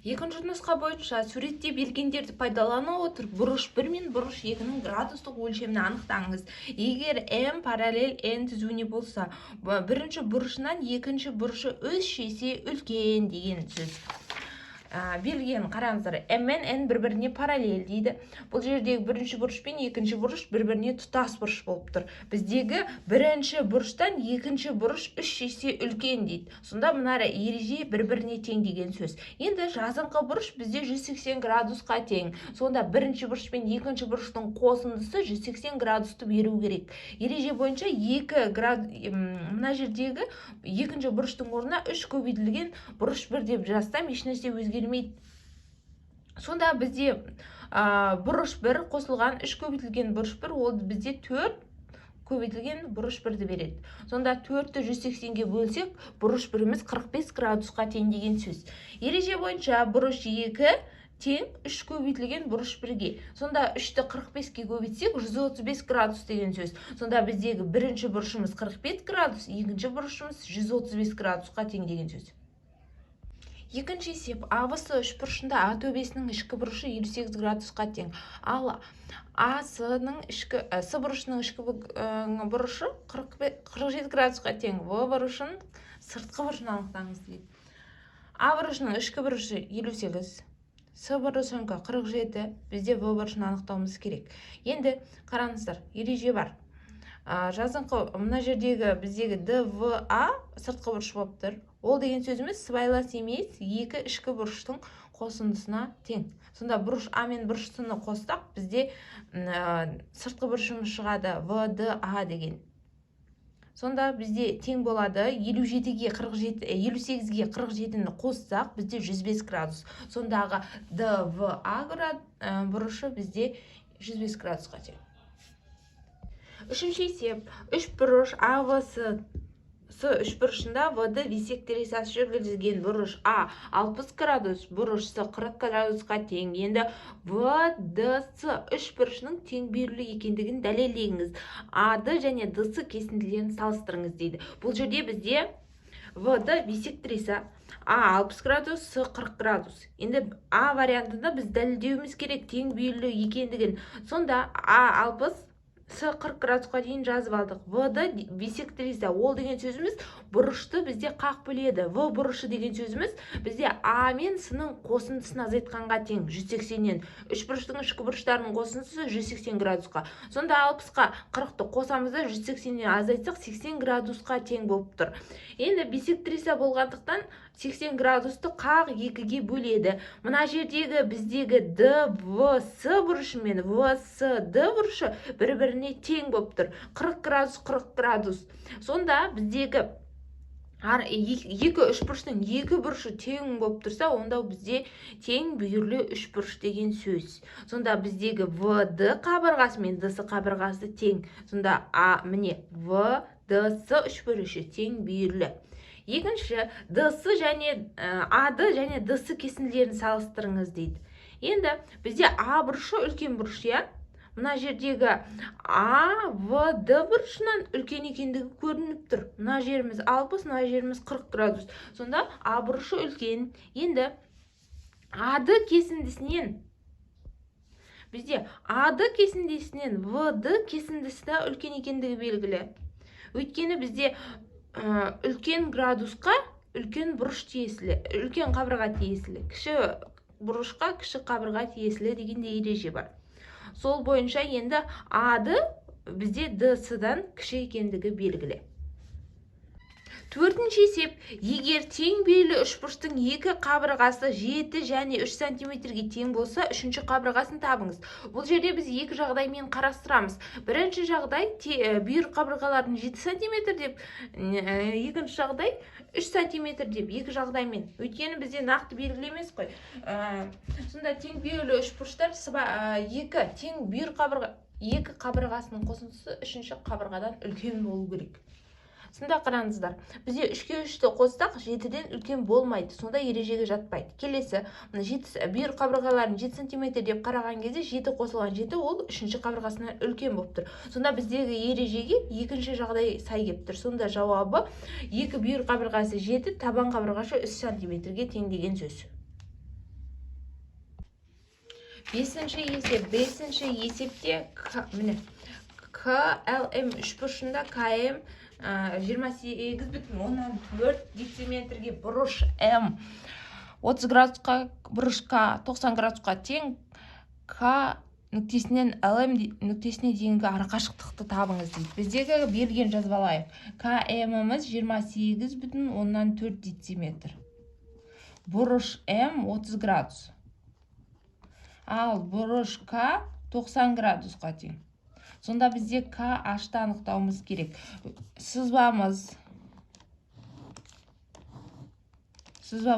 Екінші нұсқа бойынша суретте берілгендерді пайдалана отырып бұрыш 1 мен бұрыш 2-ның градустық өлшемін анықтаңыз. Егер М параллель N түзуіне болса, бірінші бұрышынан екінші бұрышы 3 есе үлкен деген сөз. Берілген қараңыздар, М мен N бір-біріне параллель дейді. Бұл жердегі бірінші бұрыш пен екінші бұрыш бір-біріне тұтас бұрыш болып тұр. Біздегі бірінші бұрыштан екінші бұрыш 3 есе үлкен дейді. Сонда мына ереже бір-біріне тең деген сөз. Енді жазыңқы бұрыш бізде 180 градусқа тең. Сонда бірінші бұрыш пен екінші бұрыштың қосындысы 180 градусты беру керек. Ереже бойынша мына жердегі екінші бұрыштың орнына 3 көбейтілген бұрыш 1 деп жазсам, ешнәрсе өзгермейді. Сонда бізде бұрыш 1 қосылған 3 көбейтілген бұрыш 1, ол бізде 4 көбейтілген бұрыш 1-ді береді. Сонда 4-ті 180-ге бөлсек, бұрыш 1-іміз 45 градусқа тең деген сөз. Ереже бойынша бұрыш 2 тең 3 көбейтілген бұрыш 1-ге. Сонда 3-ті 45-ге көбейтсек, 135 градус деген сөз. Сонда біздегі бірінші бұрышымыз 45 градус, екінші бұрышымыз 135 градусқа тең деген сөз. Екінші есеп, АВС үшбұрышында А төбесінің ішкі бұрышы 58 градусқа тең. Ал С бұрышының ішкі бұрышы 47 градусқа тең. В бұрышының сыртқы бұрышын анықтаңыз дейді. А бұрышының ішкі бұрышы 58, С бұрышының 47, бізде В бұрышын анықтауымыз керек. Енді қараңыздар, ереже бар. Жазыңқы, мына жердегі біздегі ДВА сыртқы бұрыш болып тұр. Ол деген сөзіміз сыбайлас емес екі ішкі бұрыштың қосындысына тең. Сонда бұрыш А мен бұрыш С-ны қоссақ, бізде сыртқы бұрышымыз шығады ВДА деген. Сонда бізде тең болады 58-ге 58-ге 47-ні қоссақ, бізде 105 градус. Сондағы ДВА бұрышы бізде 105 градусқа тең. Үшінші есеп, үш бұрыш АВС үшбұрышында ВД бисектрисасы жүргізілген. Бұрыш А 60 градус, бұрыш С 40 градусқа тең. Енді ВДС үшбұрышының тең берілу екендігін дәлелдеңіз. АД және ДС кесінділерін салыстырыңыз дейді. Бұл жерде бізде ВД бисектриса А 60 градус, С 40 градус. Енді А вариантында біз дәлелдеуіміз керек тең берілу екендігін. Сонда А 60, С 40 градусқа дейін жазып алдық. В-ды бисектриса, ол деген сөзіміз бұрышты бізде қақ бөледі. В бұрышы деген сөзіміз бізде А мен С-ның қосындысын азайтқанға тең. 180-нен. Үш бұрыштың ішкі бұрыштарының қосындысы 180 градусқа. Сонда 60-қа 40-ты қосамызда 180-нен азайтсақ 80 градусқа тең болып тұр. Енді бисектриса болғандықтан 80 градусты қақ екіге бөледі. Мына жердегі біздегі ДВС бұрышы мен ВСД бұрышы бір-біріне тең болып тұр. 40 градус, 40 градус. Сонда біздегі екі үшбұрыштың екі бұрышы тең болып тұрса, онда бізде тең бүйірлі үшбұрыш деген сөз. Сонда біздегі ВД қабырғасы мен ДС қабырғасы тең. Сонда міне ВДС үшбұрышы тең бүйірлі. Екінші, ДС және АД және ДС кесінділерін салыстырыңыз дейді. Енді бізде А бұрышы үлкен бұрыш, иә? Мына жердегі АВД бұрышынан үлкен екендігі көрініп тұр. Мына жеріміз 60, мына жеріміз 40 градус. Сонда А бұрышы үлкен. Енді АД кесіндісінен бізде АД кесіндісінен ВД кесіндісі де үлкен екендігі белгілі. Өйткені бізде үлкен градусқа үлкен бұрыш тиесілі, үлкен қабырға тиесілі, кіші бұрышқа кіші қабырға тиесілі дегенде ереже бар. Сол бойынша енді АД бізде ДС-дан кіші екендігі белгілі. Төртінші есеп, егер тең бейлі үшбұрыштың екі қабырғасы 7 және 3 сантиметрге тең болса, үшінші қабырғасын табыңыз. Бұл жерде біз екі жағдаймен қарастырамыз. Бірінші жағдай бүйір қабырғаларын 7 сантиметр деп, екінші жағдай 3 сантиметр деп, екі жағдаймен. Өйткені бізде нақты белгілемес қой. Сонда тең бейлі үшбұрыштар екі тең бүйір екі қабырғасының қосындысы үшінші қабырғадан үлкен болу керек. Сонда қараңыздар, бізде 3-ке 3-ті қоссақ 7-ден үлкен болмайды, сонда ережеге жатпайды. Келесі, бүйір қабырғаларын 7 см деп қараған кезде 7 қосылған 7 ол 3-ші қабырғасынан үлкен болып тұр. Сонда біздегі ережеге екінші жағдай сай келіп тұр. Сонда жауабы 2 бүйір қабырғасы 7, табан қабырғасы 3 см-ге тең деген сөз. Бесінші есепте міне КЛМ үшбұрышында КМ 28,4 дециметрге бұрыш М 30 градусқа бұрыш К 90 градусқа тең. К нүктесінен ЛМ нүктесіне дейінгі арақашықтықты табыңыз дейді. Біздегі берген жазып алайық. КМ'іміз 28,4 дециметр. Бұрыш М 30 градус. Ал бұрыш К 90 градусқа тең. Сонда бізде КH-ты анықтауымыз керек. Сызба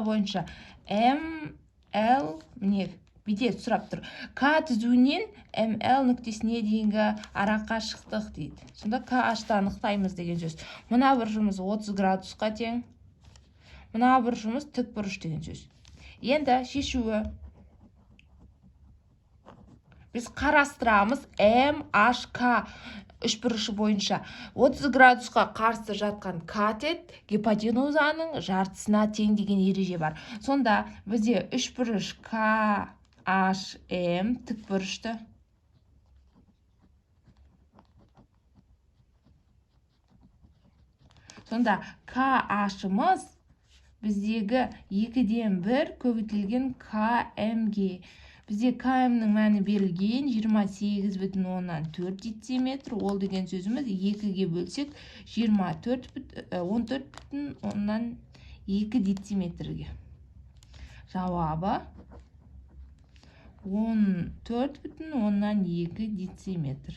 бойынша ML міне биде сұрап тұр. К түзуінен ML нүктесіне дейінгі арақашықтық дейді. Сонда KH-ты анықтаймыз деген сөз. Мына бұрышымыз 30 градусқа тең. Мына бұрышымыз тік бұрыш деген сөз. Енді шешуі. Біз қарастырамыз MHK үшбұрышы бойынша 30 градусқа қарсы жатқан катет гипотенузаның жартысына тең деген ереже бар. Сонда бізде үшбұрыш KHM тік бұрышты. Сонда KH-ымыз біздегі 2-ден 1 көбейтілген KM-ге. Бізде КМ-нің мәні берілген 28,4 дециметр. Ол деген сөзіміз 2-ге бөлсек 14,2 дециметрге. Жауабы 14,2 дециметр.